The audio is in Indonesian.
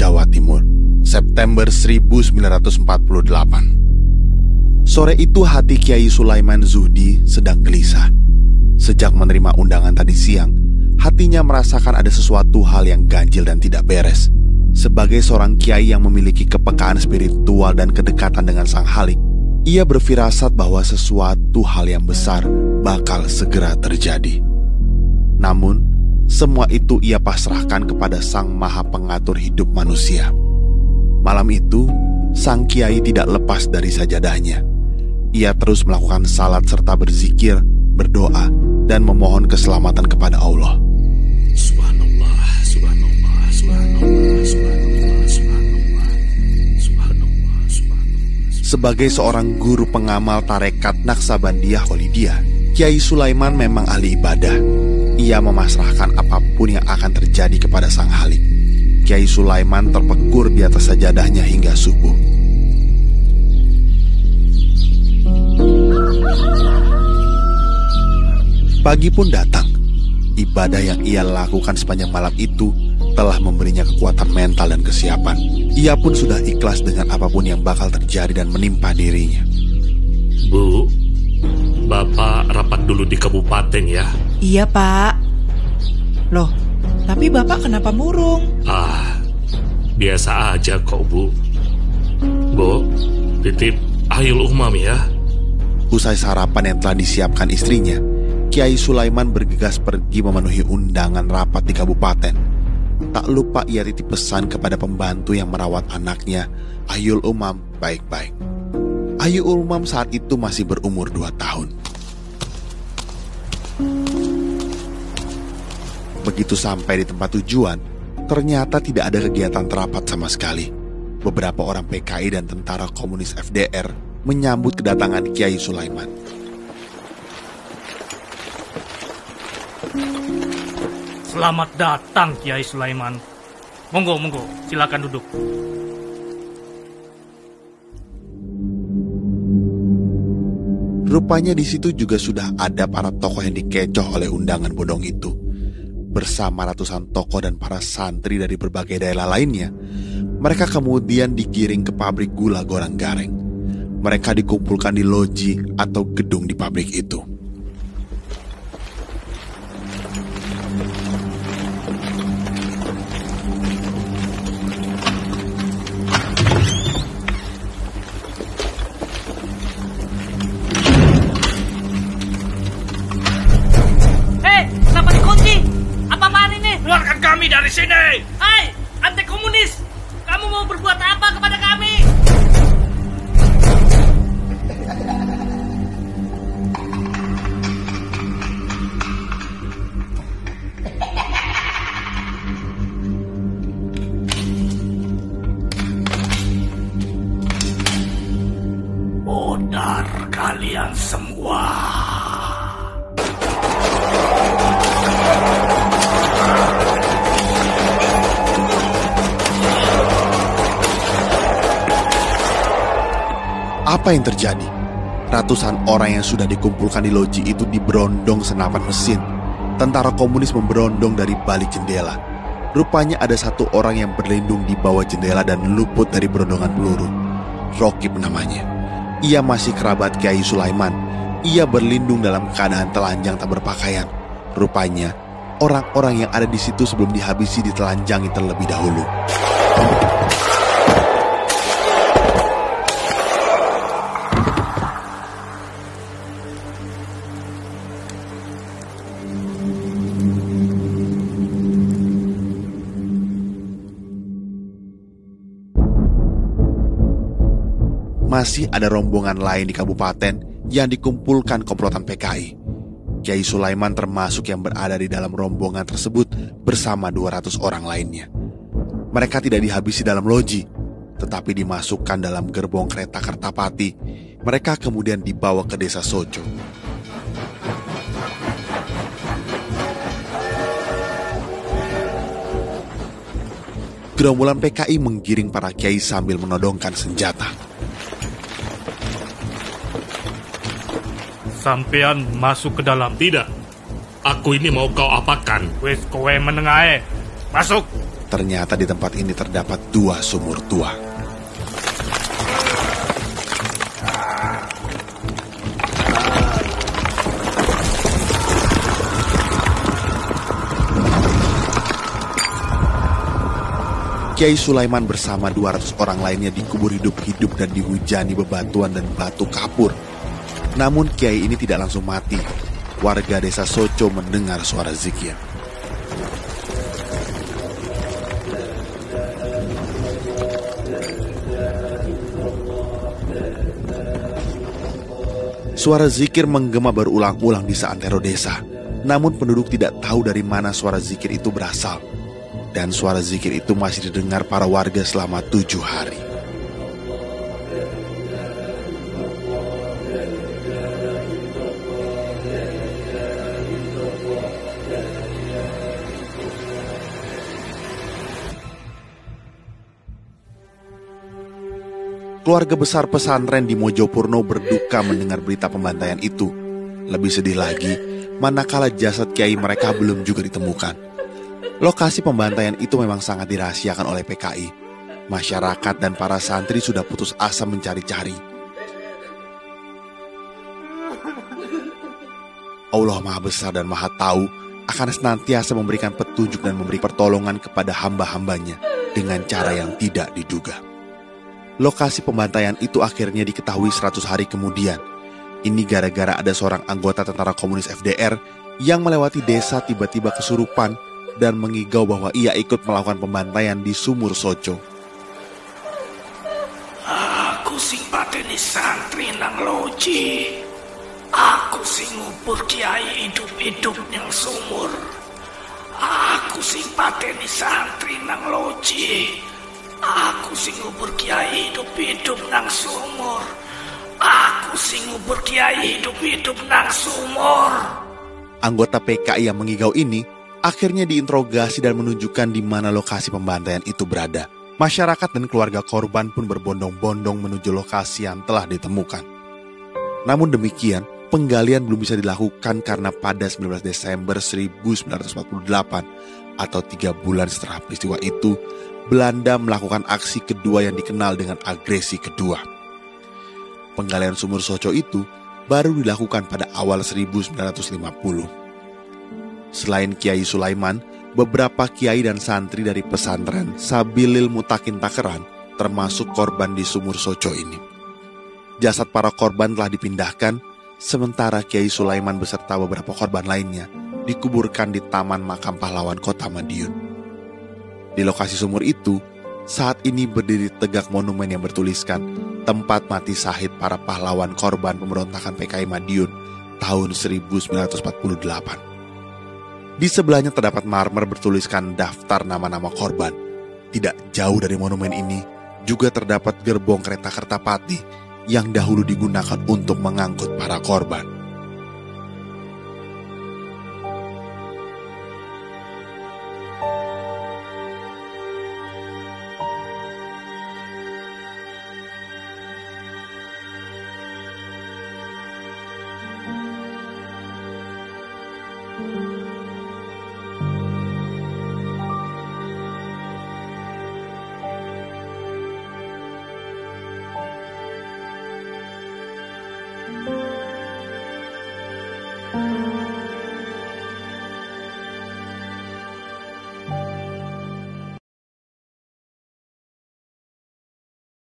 Jawa Timur, September 1948. Sore itu hati Kiai Sulaiman Zuhdi sedang gelisah. Sejak menerima undangan tadi siang, hatinya merasakan ada sesuatu hal yang ganjil dan tidak beres. Sebagai seorang kiai yang memiliki kepekaan spiritual dan kedekatan dengan Sang Halik, ia berfirasat bahwa sesuatu hal yang besar bakal segera terjadi. Namun, semua itu ia pasrahkan kepada Sang Maha Pengatur hidup manusia. Malam itu, sang kiai tidak lepas dari sajadahnya. Ia terus melakukan salat serta berzikir, berdoa, dan memohon keselamatan kepada Allah. Subhanallah, subhanallah, subhanallah, subhanallah, subhanallah, subhanallah, subhanallah. Sebagai seorang guru pengamal tarekat Naksabandiyah Kholidiyah, Kiai Sulaiman memang ahli ibadah. Ia memasrahkan apapun yang akan terjadi kepada Sang Halik. Kiai Sulaiman terpekur di atas sajadahnya hingga subuh. Pagi pun datang. Ibadah yang ia lakukan sepanjang malam itu telah memberinya kekuatan mental dan kesiapan. Ia pun sudah ikhlas dengan apapun yang bakal terjadi dan menimpa dirinya. Bu, Bapak rapat dulu di kabupaten ya. Iya, Pak. Loh, tapi Bapak kenapa murung? Biasa aja kok, Bu. Bu, titip Ayul Umam ya. Usai sarapan yang telah disiapkan istrinya, Kiai Sulaiman bergegas pergi memenuhi undangan rapat di kabupaten. Tak lupa ia titip pesan kepada pembantu yang merawat anaknya, Ayul Umam, baik-baik. Ayul Umam saat itu masih berumur 2 tahun. Begitu sampai di tempat tujuan, ternyata tidak ada kegiatan terapat sama sekali. Beberapa orang PKI dan tentara komunis FDR menyambut kedatangan Kiai Sulaiman. Selamat datang Kiai Sulaiman. Monggo, silakan duduk. Rupanya di situ juga sudah ada para tokoh yang dikecoh oleh undangan bodong itu. Bersama ratusan tokoh dan para santri dari berbagai daerah lainnya, mereka kemudian digiring ke pabrik gula Gorang Gareng. Mereka dikumpulkan di loji atau gedung di pabrik itu. Keluarkan kami dari sini! Hai, anti komunis! Kamu mau berbuat apa kepada kami? Bodar kalian semua. Apa yang terjadi? Ratusan orang yang sudah dikumpulkan di loji itu diberondong senapan mesin. Tentara komunis memberondong dari balik jendela. Rupanya ada satu orang yang berlindung di bawah jendela dan luput dari berondongan peluru. Rokib namanya. Ia masih kerabat Kiai Sulaiman. Ia berlindung dalam keadaan telanjang tak berpakaian. Rupanya orang-orang yang ada di situ sebelum dihabisi ditelanjangi terlebih dahulu. Masih ada rombongan lain di kabupaten yang dikumpulkan komplotan PKI. Kiai Sulaiman termasuk yang berada di dalam rombongan tersebut bersama 200 orang lainnya. Mereka tidak dihabisi dalam loji, tetapi dimasukkan dalam gerbong kereta Kertapati. Mereka kemudian dibawa ke desa Sojo. Gerombolan PKI menggiring para kiai sambil menodongkan senjata. Sampean masuk ke dalam. Tidak, aku ini mau kau apakan? Wes kowe menengae. Masuk. Ternyata di tempat ini terdapat 2 sumur tua. Kiai Sulaiman bersama 200 orang lainnya dikubur hidup-hidup dan dihujani bebatuan dan batu kapur. Namun kiai ini tidak langsung mati. Warga desa Soco mendengar suara zikir. Suara zikir menggema berulang-ulang di seantero desa. Namun penduduk tidak tahu dari mana suara zikir itu berasal. Dan suara zikir itu masih didengar para warga selama 7 hari. Keluarga besar pesantren di Mojopurno berduka mendengar berita pembantaian itu. Lebih sedih lagi, manakala jasad kiai mereka belum juga ditemukan. Lokasi pembantaian itu memang sangat dirahasiakan oleh PKI. Masyarakat dan para santri sudah putus asa mencari-cari. Allah Maha Besar dan Maha Tahu akan senantiasa memberikan petunjuk dan memberi pertolongan kepada hamba-hambanya dengan cara yang tidak diduga. Lokasi pembantaian itu akhirnya diketahui 100 hari kemudian. Ini gara-gara ada seorang anggota tentara komunis FDR yang melewati desa tiba-tiba kesurupan dan mengigau bahwa ia ikut melakukan pembantaian di Sumur Soco. Aku sing pateni santri nang loji. Aku sing ngubur kiai hidup-hidup nang sumur. Aku sing pateni santri nang loji. Aku sing ngubur kiai hidup-hidup nang sumur. Aku sing ngubur kiai hidup-hidup nang sumur. Anggota PKI yang mengigau ini akhirnya diinterogasi dan menunjukkan di mana lokasi pembantaian itu berada. Masyarakat dan keluarga korban pun berbondong-bondong menuju lokasi yang telah ditemukan. Namun demikian, penggalian belum bisa dilakukan karena pada 19 Desember 1948 atau 3 bulan setelah peristiwa itu, Belanda melakukan aksi kedua yang dikenal dengan agresi kedua. Penggalian Sumur Soco itu baru dilakukan pada awal 1950. Selain Kiai Sulaiman, beberapa kiai dan santri dari pesantren Sabilil Mutakin Takeran termasuk korban di Sumur Soco ini. Jasad para korban telah dipindahkan, sementara Kiai Sulaiman beserta beberapa korban lainnya dikuburkan di Taman Makam Pahlawan Kota Madiun. Di lokasi sumur itu, saat ini berdiri tegak monumen yang bertuliskan tempat mati syahid para pahlawan korban pemberontakan PKI Madiun tahun 1948. Di sebelahnya terdapat marmer bertuliskan daftar nama-nama korban. Tidak jauh dari monumen ini juga terdapat gerbong kereta Kertapati yang dahulu digunakan untuk mengangkut para korban.